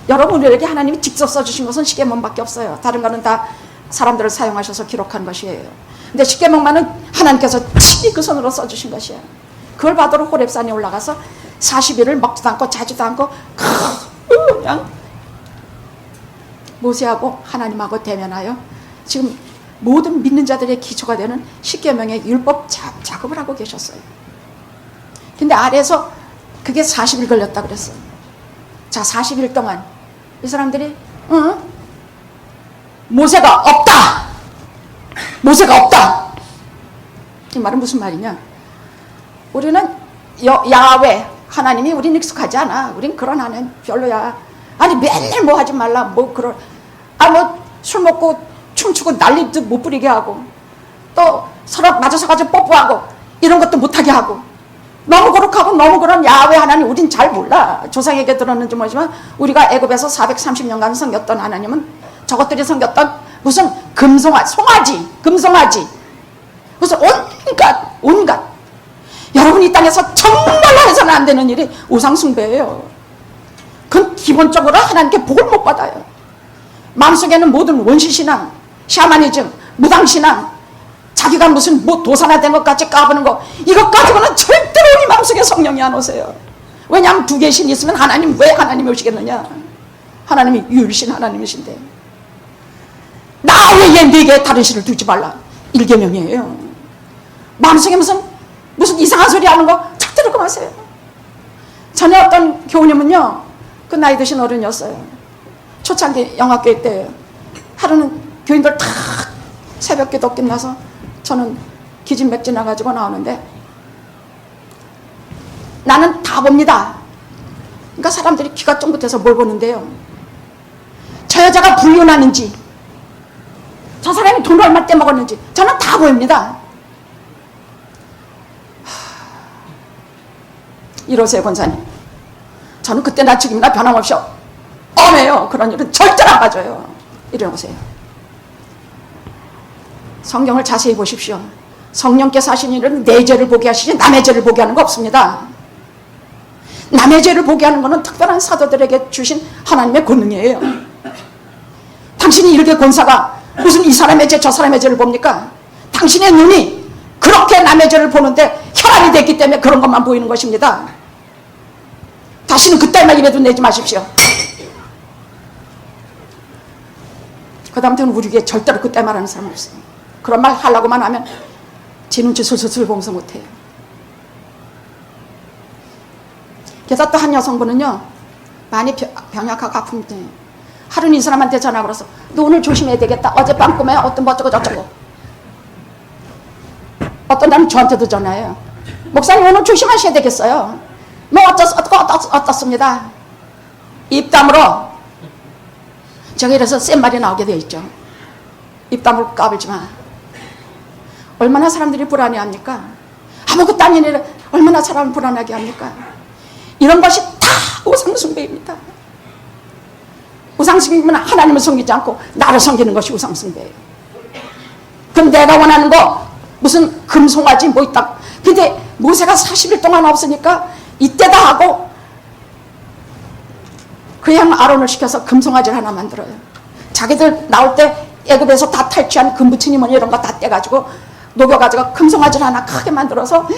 여러분들에게 하나님이 직접 써주신 것은 십계명밖에 없어요. 다른 거는 다 사람들을 사용하셔서 기록한 것이에요. 근데 십계명만은 하나님께서 친히 그 손으로 써주신 것이에요. 그걸 받으러 호렙산에 올라가서 40일을 먹지도 않고 자지도 않고 그냥 모세하고 하나님하고 대면하여 지금 모든 믿는 자들의 기초가 되는 십계명의 율법 작업을 하고 계셨어요. 근데 아래에서 그게 40일 걸렸다 그랬어요. 자, 40일 동안 이 사람들이 모세가 없다. 모세가 없다. 이 말은 무슨 말이냐? 우리는 야훼 하나님이 우린 익숙하지 않아. 우린 그런 하나님 별로야. 아니 맨날 뭐 하지 말라. 뭐 그런 뭐 술 먹고 춤추고 난리도 못 부리게 하고 또 서로 맞아서 가지고 뽀뽀하고 이런 것도 못하게 하고 너무 거룩하고 너무 그런 야훼 하나님 우린 잘 몰라. 조상에게 들었는지 모르지만 우리가 애굽에서 430년간 섬겼던 하나님은 저것들이 섬겼던 무슨 송아지 금송아지 무슨 온갖 여러분 이 땅에서 정말로 해서는 안 되는 일이 우상숭배예요. 그건 기본적으로 하나님께 복을 못 받아요. 마음속에는 모든 원시신앙, 샤머니즘, 무당신앙, 자기가 무슨 뭐 도산화된 것 같이 까부는 거 이것 가지고는 절대로 우리 마음속에 성령이 안 오세요. 왜냐하면 두 개의 신이 있으면 하나님 왜 하나님이 오시겠느냐? 하나님이 유일신 하나님이신데 나 외에 네 개의 다른 신을 두지 말라. 일계명이에요. 마음속에 무슨 이상한 소리 하는 거 절대로 그만하세요. 전에 어떤 교우님은요, 그 나이 드신 어른이었어요. 초창기 영화교회 때 하루는 교인들 다 새벽 기도 끝나서 저는 기진맥진 나가지고 나오는데 나는 다 봅니다. 그러니까 사람들이 귀가 쫑긋해서 뭘 보는데요. 저 여자가 불륜하는지 저 사람이 돈을 얼마 떼먹었는지 저는 다 보입니다. 이러세요 권사님. 저는 그때나 지금이나 변함없이 엄해요. 그런 일은 절대로 안 봐줘요. 이러세요. 성경을 자세히 보십시오. 성령께서 하신 일은 내 죄를 보게 하시지 남의 죄를 보게 하는 거 없습니다. 남의 죄를 보게 하는 것은 특별한 사도들에게 주신 하나님의 권능이에요. 당신이 이렇게 권사가 무슨 이 사람의 죄 저 사람의 죄를 봅니까? 당신의 눈이 그렇게 남의 죄를 보는데 혈안이 됐기 때문에 그런 것만 보이는 것입니다. 다시는 그딸 입에도 내지 마십시오. 그 다음부터는 우리 교회에 절대로 그딸 말하는 사람 없어요. 그런 말 하려고만 하면 제 눈치 슬슬 보면서 못해요. 그래서 또 한 여성분은요, 많이 병약하고 아픈데 하루는 이 사람한테 전화 걸어서 너 오늘 조심해야 되겠다. 어젯밤 꿈에 어떤 뭐 어쩌고 저쩌고. 어떤 날은 저한테도 전화해요. 목사님 오늘 조심하셔야 되겠어요. 뭐 어떻습니다. 입담으로 제가 이래서 센 말이 나오게 돼 있죠. 입담으로 까불지 마. 얼마나 사람들이 불안해합니까? 아무것도 아닌 일을 얼마나 사람을 불안하게 합니까? 이런 것이 다 우상숭배입니다. 우상숭배는 하나님을 섬기지 않고 나를 섬기는 것이 우상숭배예요. 그럼 내가 원하는 거 무슨 금송아지 뭐 있다. 근데 모세가 40일 동안 없으니까 이때다 하고 그냥 아론을 시켜서 금송아지를 하나 만들어요. 자기들 나올 때 애굽에서 다 탈취한 금부치니 뭐니 이런 거 다 떼가지고 녹여가지고 금송아지를 하나 크게 만들어서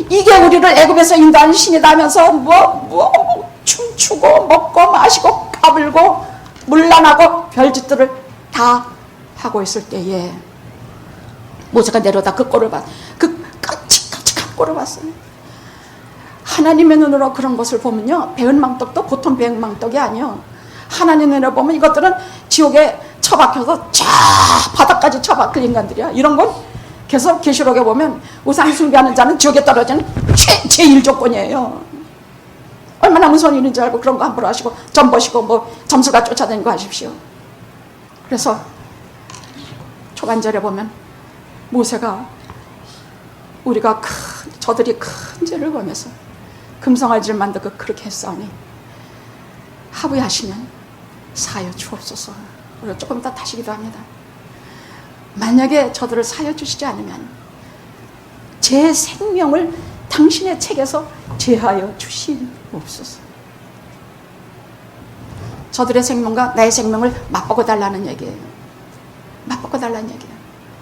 이게 우리를 애굽에서 인도하는 신이다 하면서 춤추고 먹고 마시고 까불고 물란하고 별짓들을 다 하고 있을 때에 모세가 내려다 그 꼴을 봤, 그 깜찍깜찍한 꼴을 봤어요. 하나님의 눈으로 그런 것을 보면요, 배은망덕도 보통 배은망덕이 아니요. 하나님의 눈으로 보면 이것들은 지옥에 처박혀서 쫙 바닥까지 처박힐 인간들이야. 이런 건 계속 계시록에 보면 우상 숭배하는 자는 지옥에 떨어지는 제1조건이에요. 얼마나 무서운 일인 줄 알고 그런 거 함부로 하시고 점 보시고 뭐 점수가 쫓아다니고 하십시오. 그래서 초반절에 보면 모세가 우리가 저들이 큰 죄를 범해서 금송아지를 만들고 그렇게 했사오니 하부하시면 사여 주옵소서. 우리가 조금 이따 다시 기도합니다. 만약에 저들을 사여 주시지 않으면 제 생명을 당신의 책에서 제하여 주시옵소서. 저들의 생명과 나의 생명을 맞바꿔 달라는 얘기예요. 맞바꿔 달라는 얘기예요.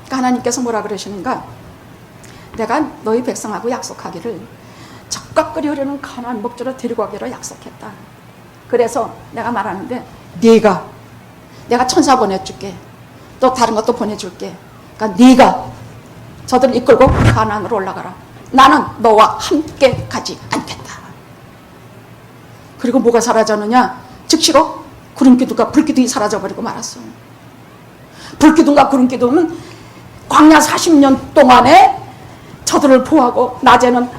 그러니까 하나님께서 뭐라 그러시는가? 내가 너희 백성하고 약속하기를 적과 끓이 흐르는 가나안 목조로 데리고 가기로 약속했다. 그래서 내가 말하는데 내가 천사 보내줄게. 또 다른 것도 보내줄게. 그러니까 네가 저들을 이끌고 가나안으로 올라가라. 나는 너와 함께 가지 않겠다. 그리고 뭐가 사라졌느냐? 즉시로 구름기둥과 불기둥이 사라져버리고 말았어. 불기둥과 구름기둥은 광야 40년 동안에 저들을 보호하고 낮에는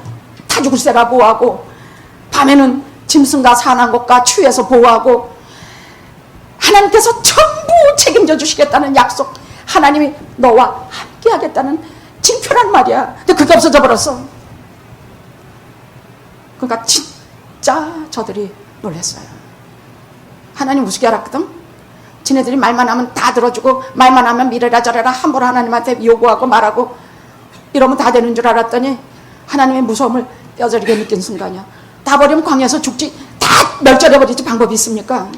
타죽을새가 보호하고 밤에는 짐승과 사나운 것과 추위에서 보호하고 하나님께서 전부 책임져 주시겠다는 약속, 하나님이 너와 함께 하겠다는 징표란 말이야. 근데 그게 없어져 버렸어. 그러니까 진짜 저들이 놀랐어요. 하나님 우습게 알았거든. 지네들이 말만 하면 다 들어주고 말만 하면 이래라 저래라 함부로 하나님한테 요구하고 말하고 이러면 다 되는 줄 알았더니 하나님의 무서움을 뼈저리게 느낀 순간이야. 다 버리면 광야에서 죽지, 다 멸절해버리지 방법이 있습니까?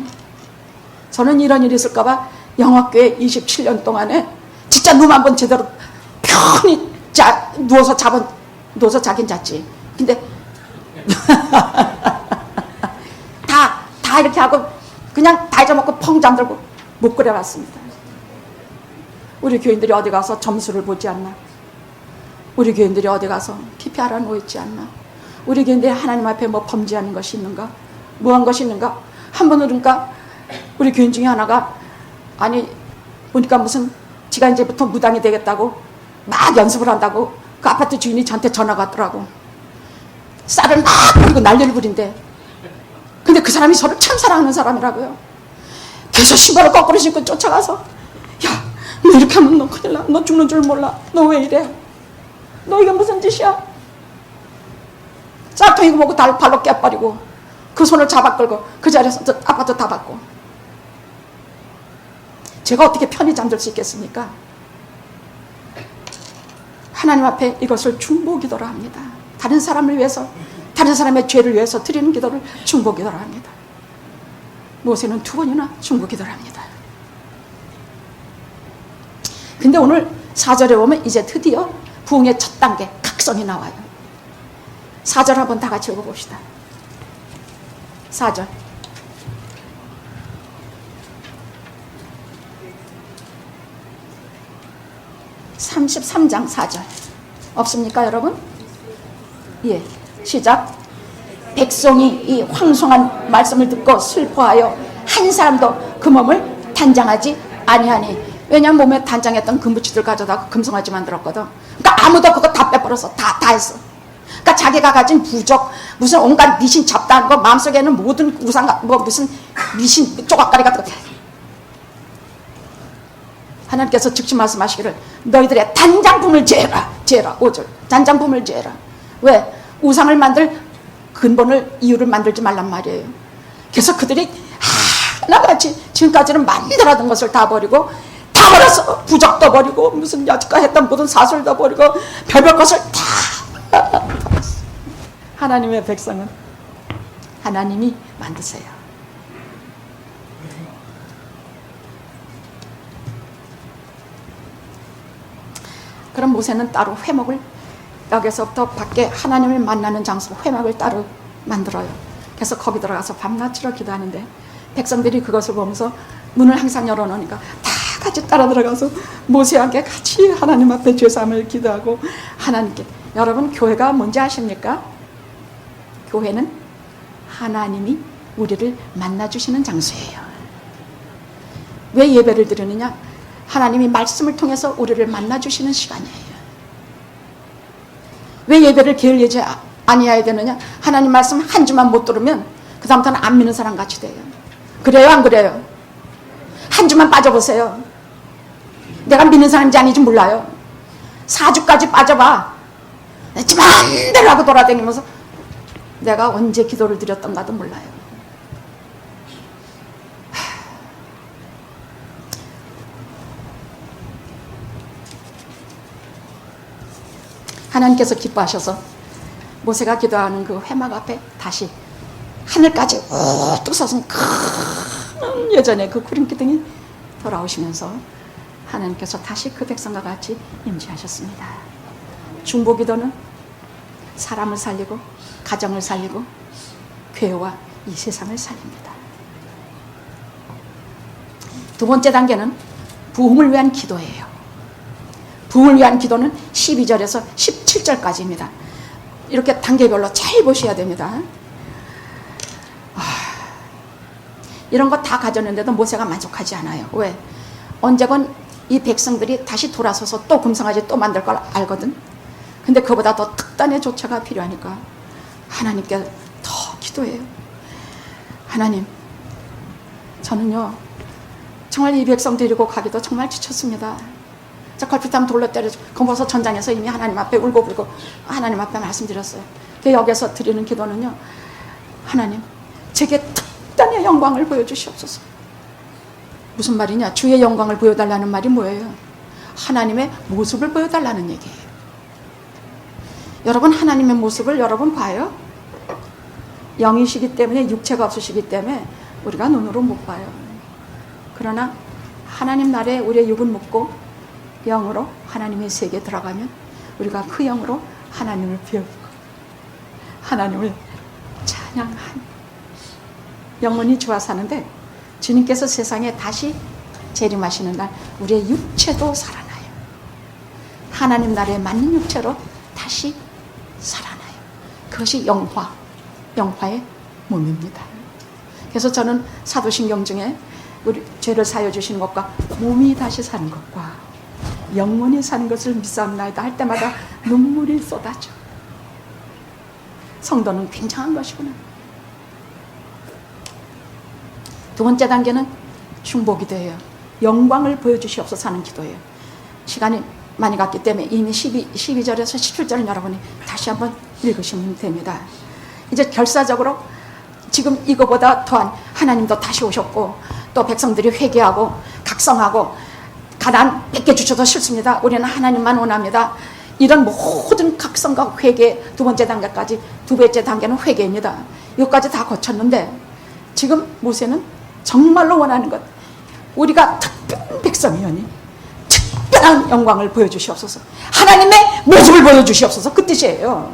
저는 이런 일이 있을까봐 영화교회 27년 동안에 진짜 눈 한 번 제대로 편히 누워서 자긴 잤지. 근데 다 이렇게 하고 그냥 다 잊어먹고 펑 잠들고 못 그려봤습니다. 우리 교인들이 어디 가서 점수를 보지 않나? 우리 교인들이 어디 가서 PPR을 놓있지 않나? 우리 교인들이 하나님 앞에 뭐 범죄하는 것이 있는가? 뭐한 것이 있는가? 한 번은 그러니까 우리 교인 중에 하나가 보니까 무슨 지가 이제부터 무당이 되겠다고 막 연습을 한다고 그 아파트 주인이 저한테 전화가 왔더라고. 쌀을 막 뿌리고 난리를 부린대. 근데 그 사람이 저를 참 사랑하는 사람이라고요. 그래서 신발을 거꾸로 신고 쫓아가서 야, 너 이렇게 하면 너 큰일 나. 너 죽는 줄 몰라. 너 왜 이래? 너 이게 무슨 짓이야? 쌀통이고 뭐고 다 발로 깨버리고 그 손을 잡아 끌고 그 자리에서 아파트 다 받고. 제가 어떻게 편히 잠들 수 있겠습니까? 하나님 앞에 이것을 중보기도로 합니다. 다른 사람을 위해서, 다른 사람의 죄를 위해서 드리는 기도를 중보기도로 합니다. 모세는 2번이나 중보기도를 합니다. 근데 오늘 4절에 보면 이제 드디어 부흥의 첫 단계 각성이 나와요. 4절 한번 다 같이 읽어봅시다. 4절. 33장 4절. 없습니까, 여러분? 예. 시작. 백성이 이 황송한 말씀을 듣고 슬퍼하여 한 사람도 그 몸을 단장하지 아니하니. 왜냐하면 몸에 단장했던 금부치들 가져다가 금송아지 만들었거든. 그러니까 아무도 그거 다 빼버려서 다 했어. 그러니까 자기가 가진 부족, 무슨 온갖 미신 잡다한 거, 마음속에는 모든 우상, 무슨 미신 조각가리 같은 거. 하나님께서 즉시 말씀하시기를 너희들의 단장품을 제해라. 5절. 단장품을 제해라. 왜? 우상을 만들 근본을, 이유를 만들지 말란 말이에요. 그래서 그들이 하나같이 지금까지는 만들어둔 것을 다 버리고, 다 버렸어. 부적도 버리고, 무슨 여지껏 했던 모든 사술도 버리고, 별별 것을 다 버렸어. 하나님의 백성은 하나님이 만드세요. 그럼 모세는 따로 회막을, 여기서부터 밖에 하나님을 만나는 장소로 회막을 따로 만들어요. 그래서 거기 들어가서 밤낮으로 기도하는데, 백성들이 그것을 보면서 문을 항상 열어놓으니까 다 같이 따라 들어가서 모세와 함께 같이 하나님 앞에 죄사함을 기도하고 하나님께. 여러분, 교회가 뭔지 아십니까? 교회는 하나님이 우리를 만나주시는 장소예요. 왜 예배를 드리느냐? 하나님이 말씀을 통해서 우리를 만나주시는 시간이에요. 왜 예배를 게을리지 아니해야 되느냐? 하나님 말씀 한 주만 못 들으면 그 다음부터는 안 믿는 사람 같이 돼요. 그래요, 안 그래요? 한 주만 빠져보세요. 내가 믿는 사람인지 아닌지 몰라요. 4주까지 빠져봐. 지 맘대로 하고 돌아다니면서 내가 언제 기도를 드렸던가도 몰라요. 하나님께서 기뻐하셔서 모세가 기도하는 그 회막 앞에 다시 하늘까지 우뚝 솟은 큰 예전에 그 구름 기둥이 돌아오시면서 하나님께서 다시 그 백성과 같이 임재하셨습니다. 중보기도는 사람을 살리고 가정을 살리고 교회와 이 세상을 살립니다. 두 번째 단계는 부흥을 위한 기도예요. 부흥을 위한 기도는 12절에서 17절까지입니다. 이렇게 단계별로 잘 보셔야 됩니다. 이런 거 다 가졌는데도 모세가 만족하지 않아요. 왜? 언제건 이 백성들이 다시 돌아서서 또 금송아지 또 만들 걸 알거든. 근데 그보다 더 특단의 조처가 필요하니까 하나님께 더 기도해요. 하나님, 저는요 정말 이 백성 데리고 가기도 정말 지쳤습니다. 저 걸핏하면 돌로 때려주고, 거기서 전장에서 이미 하나님 앞에 울고불고 하나님 앞에 말씀드렸어요. 여기서 드리는 기도는요, 하나님, 제게 특단의 영광을 보여주시옵소서. 무슨 말이냐? 주의 영광을 보여달라는 말이 뭐예요? 하나님의 모습을 보여달라는 얘기예요. 여러분, 하나님의 모습을 여러분 봐요? 영이시기 때문에, 육체가 없으시기 때문에 우리가 눈으로 못 봐요. 그러나 하나님 나라에 우리의 육은 묻고 영으로 하나님의 세계에 들어가면 우리가 그 영으로 하나님을 배우고 하나님을 찬양한 영혼이 좋아 사는데, 주님께서 세상에 다시 재림하시는 날 우리의 육체도 살아나요. 하나님 나라에 맞는 육체로 다시 살아나요. 그것이 영화의 몸입니다. 그래서 저는 사도신경 중에 우리 죄를 사여 주시는 것과 몸이 다시 사는 것과 영원히 사는 것을 믿사옵나이다 할 때마다 눈물이 쏟아져. 성도는 굉장한 것이구나. 두 번째 단계는 중보기도예요. 영광을 보여주시옵소서 하는 기도예요. 시간이 많이 갔기 때문에 이미 12절에서 17절은 여러분이 다시 한번 읽으시면 됩니다. 이제 결사적으로 지금 이거보다 더한 하나님도 다시 오셨고, 또 백성들이 회개하고 각성하고 가나안 뺏겨주셔도 싫습니다. 우리는 하나님만 원합니다. 이런 모든 각성과 회개, 두 번째 단계까지, 두 번째 단계는 회개입니다. 이것까지 다 거쳤는데 지금 모세는 정말로 원하는 것, 우리가 특별한 백성이오니 특별한 영광을 보여주시옵소서, 하나님의 모습을 보여주시옵소서, 그 뜻이에요.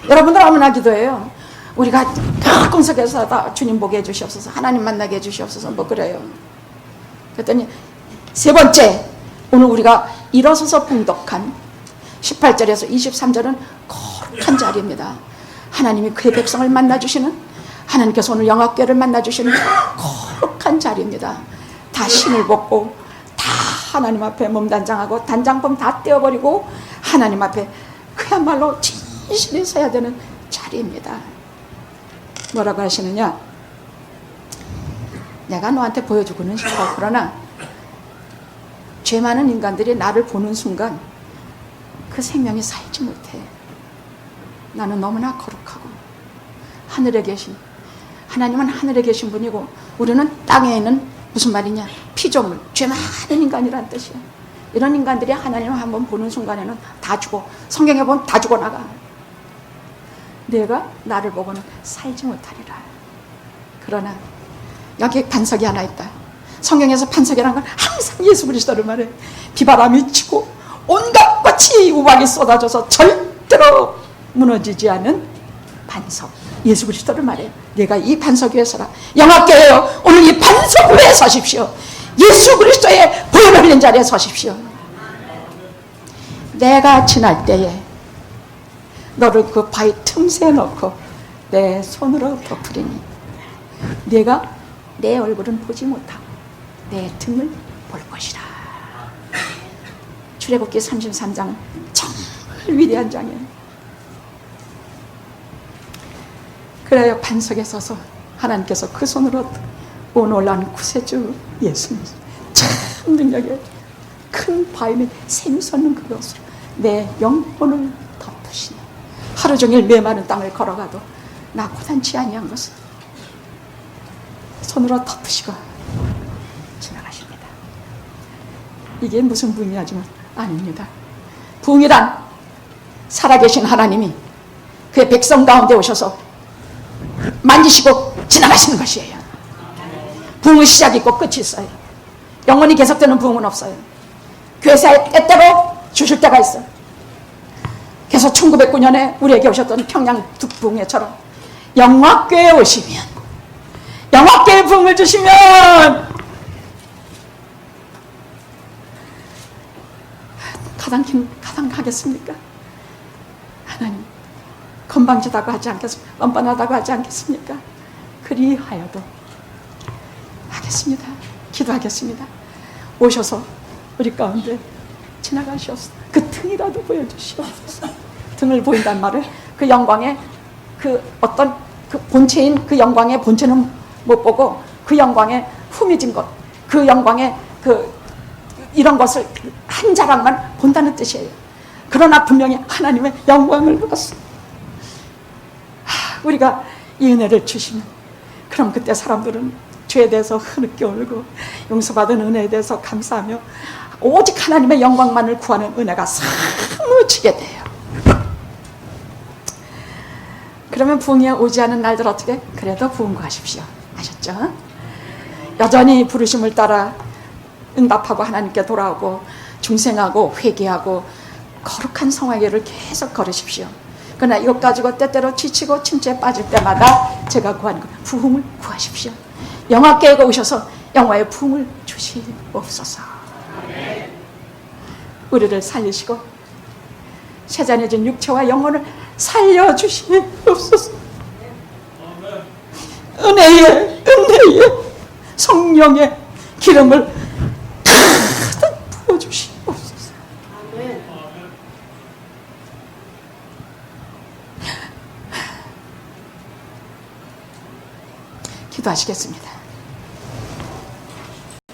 여러분들 아무나 기도해요. 우리가 가끔 속에서 다 주님 보게 해주시옵소서, 하나님 만나게 해주시옵소서, 뭐 그래요. 그랬더니 세 번째, 오늘 우리가 일어서서 봉독한 18절에서 23절은 거룩한 자리입니다. 하나님이 그의 백성을 만나주시는, 하나님께서 오늘 영화교회를 만나주시는 거룩한 자리입니다. 다 신을 벗고 다 하나님 앞에 몸단장하고 단장품 다 떼어버리고 하나님 앞에 그야말로 진실히 서야 되는 자리입니다. 뭐라고 하시느냐? 내가 너한테 보여주고는 싶어. 그러나 죄 많은 인간들이 나를 보는 순간 그 생명이 살지 못해. 나는 너무나 거룩하고 하늘에 계신, 하나님은 하늘에 계신 분이고 우리는 땅에 있는, 무슨 말이냐, 피조물, 죄 많은 인간이란 뜻이야. 이런 인간들이 하나님을 한번 보는 순간에는 다 죽어. 성경에 보면 다 죽어나가. 내가 나를 보고는 살지 못하리라. 그러나 여기 반석이 하나 있다. 성경에서 반석이라는 건 항상 예수 그리스도를 말해. 비바람이 치고 온갖 꽃이 우박이 쏟아져서 절대로 무너지지 않은 반석, 예수 그리스도를 말해요. 내가 이 반석 위에 서라. 영화교회요, 오늘 이 반석 위에 서십시오. 예수 그리스도의 보혈 흘린 자리에 서십시오. 내가 지날 때에 너를 그 바위 틈새에 넣고 내 손으로 덮으리니 내가 내 얼굴은 보지 못하고 내 등을 볼 것이라. 출애굽기 33장은 정말 위대한 장이에요. 그래야 반석에 서서 하나님께서 그 손으로 오놀란 구세주 예수님, 참 능력에 큰 바위는 샘이 솟는 그것으로 내 영혼을 덮으시니 하루 종일 메마른 땅을 걸어가도 나 고단치 아니한 것을 손으로 덮으시고 지나가십니다. 이게 무슨 부흥이야지만 아닙니다. 부흥이란 살아계신 하나님이 그의 백성 가운데 오셔서 만지시고 지나가시는 것이에요. 부흥은 시작이 있고 끝이 있어요. 영원히 계속되는 부흥은 없어요. 교회사에 때때로 주실 때가 있어요. 그래서 1909년에 우리에게 오셨던 평양 부흥회처럼 영화교회에 오시면, 영화교회 부흥을 주시면 가당하겠습니까? 하나님, 건방지다고 하지 않겠습니까? 뻔뻔하다고 하지 않겠습니까? 그리하여도 하겠습니다. 기도하겠습니다. 오셔서 우리 가운데 지나가시옵소서. 그 등이라도 보여주시옵소서. 등을 보인단 말은 그 영광의 그 어떤 그 본체인 그 영광의 본체는 못 보고 그 영광의 후미진 것, 그 영광의 그 이런 것을 한 자락만 본다는 뜻이에요. 그러나 분명히 하나님의 영광을 보았어. 우리가 이 은혜를 주시면, 그럼 그때 사람들은 죄에 대해서 흐느껴 울고 용서받은 은혜에 대해서 감사하며 오직 하나님의 영광만을 구하는 은혜가 사무치게 돼요. 그러면 부흥이 오지 않은 날들 어떻게? 그래도 부흥 구하십시오. 아셨죠? 여전히 부르심을 따라 응답하고 하나님께 돌아오고 중생하고 회개하고 거룩한 성화계를 계속 걸으십시오. 그러나 이것 가지고 때때로 지치고 침체에 빠질 때마다 제가 구하는 것, 부흥을 구하십시오. 영화교회가 오셔서 영화의 부흥을 주시옵소서. 우리를 살리시고 세잔해진 육체와 영혼을 살려주시옵소서. 은혜의 성령의 기름을 가득 부어주시옵소서. 기도하시겠습니다.